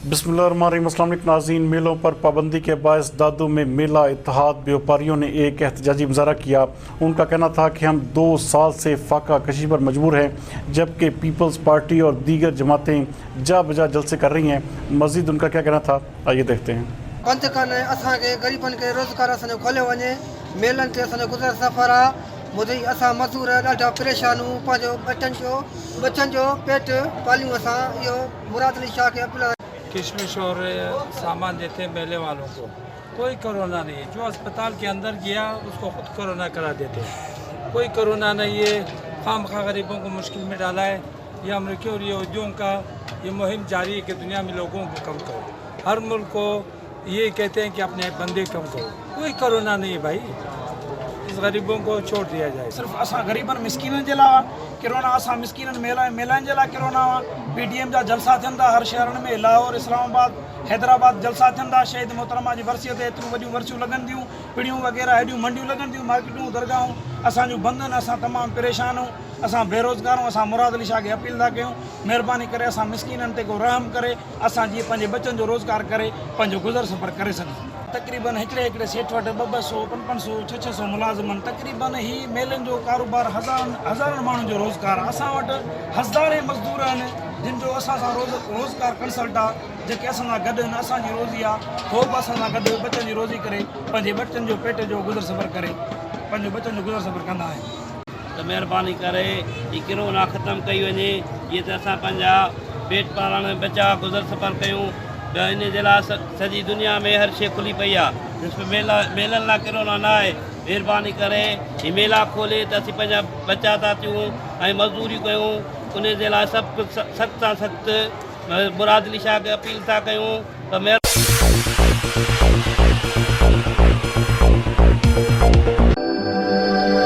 बिस्मिल्लाहिर्रहमानिर्रहीम। अस्सलाम वालेकुम नाज़रीन। मेलों पर पाबंदी के बायस दादू में मेला इत्तेहाद व्यापारियों ने एक एहतजाजी मुजाहरा किया। उनका कहना था कि हम 2 साल से फाका कशी पर मजबूर हैं, जबकि पीपल्स पार्टी और दीगर जमातें जा बजा जलसे कर रही हैं। मज़ीद उनका क्या कहना था, आइए देखते हैं। बंद कनि असांखे ग़रीबनि खे रोज़गार असांजो खोलियो वञे। मेलनि ते असांजो गुज़र सफ़र आहे। मुंहिंजी असां मज़दूर ॾाढा परेशान आहियूं। पंहिंजो बचनि जो पेट पालियूं। असां इहो मुराद अली शाह खे अपील। किशमिश और सामान देते हैं मेले वालों को, कोई कोरोना नहीं है। जो अस्पताल के अंदर गया उसको खुद कोरोना करा देते हैं। कोई कोरोना नहीं है। खामखा गरीबों को मुश्किल में डाला है। ये अमरीकी और यहूदियों का ये मुहिम जारी है कि दुनिया में लोगों को कम करो। हर मुल्क को ये कहते हैं कि अपने बंदे कम करो। कोई कोरोना नहीं है भाई, इस गरीबों को छोड़ दिया जाए। सिर्फ असां गरीबन मिसकिननि जे लाइ किरोना, असां मिसकिननि मेलनि जे लाइ किरोना। PTM जा जलसा थियनि था हर शहरनि में। लाहौर, इस्लामाबाद, हैदराबाद जलसा थियनि था। शहीद मोहतरमा जी वरसीअ ते एतिरियूं वॾियूं वरसियूं लॻंदियूं, पिड़ियूं वग़ैरह हेॾियूं मंडियूं लॻंदियूं, मार्केटूं, दरगाहूं असांजूं बंदि आहिनि। असां तमामु परेशान आहियूं। असां बेरोज़गार आहियूं। असां मुराद अली शाह खे अपील था कयूं, महिरबानी करे असां मिसकिननि ते को रहम करे असां जीअं पंहिंजे बचनि जो रोज़गार करे पंहिंजो गुज़र सफ़र करे सघूं। तक़रीबन हिकिड़े सेठ वटि 200, 500, 600 मुलाज़िमनि। तक़रीबन ही मेलनि जो कारोबार हज़ारनि माण्हुनि जो रोज़गार। असां वटि हज़ारे मज़दूर आहिनि जिन जो असां सां रोज़गार कंसल्ट आहे, जेके असां सां गॾु आहिनि। असांजी रोज़ी आहे, हो बि असां सां गॾु बचनि जी रोज़ी करे पंहिंजे बचनि जो पेट जो गुज़र सफ़र करे पंहिंजो बचनि जो गुज़र सफ़र कंदा आहिनि। त महिरबानी करे ही किरोना ख़तमु कई वञे, जीअं त असां पंहिंजा पेट पालण बचा गुज़र सफ़र कयूं। त इन जे लाइ सॼी दुनिया में हर शइ खुली पई आहे। मेलनि लाइ किरोना न आहे। महिरबानी करे ही मेला खोले त असीं पंहिंजा बचा था थियूं ऐं मज़दूरियूं कयूं। उन जे लाइ सभु सख़्त सां सख़्तु मुराद अली शाह खे अपील था कयूं त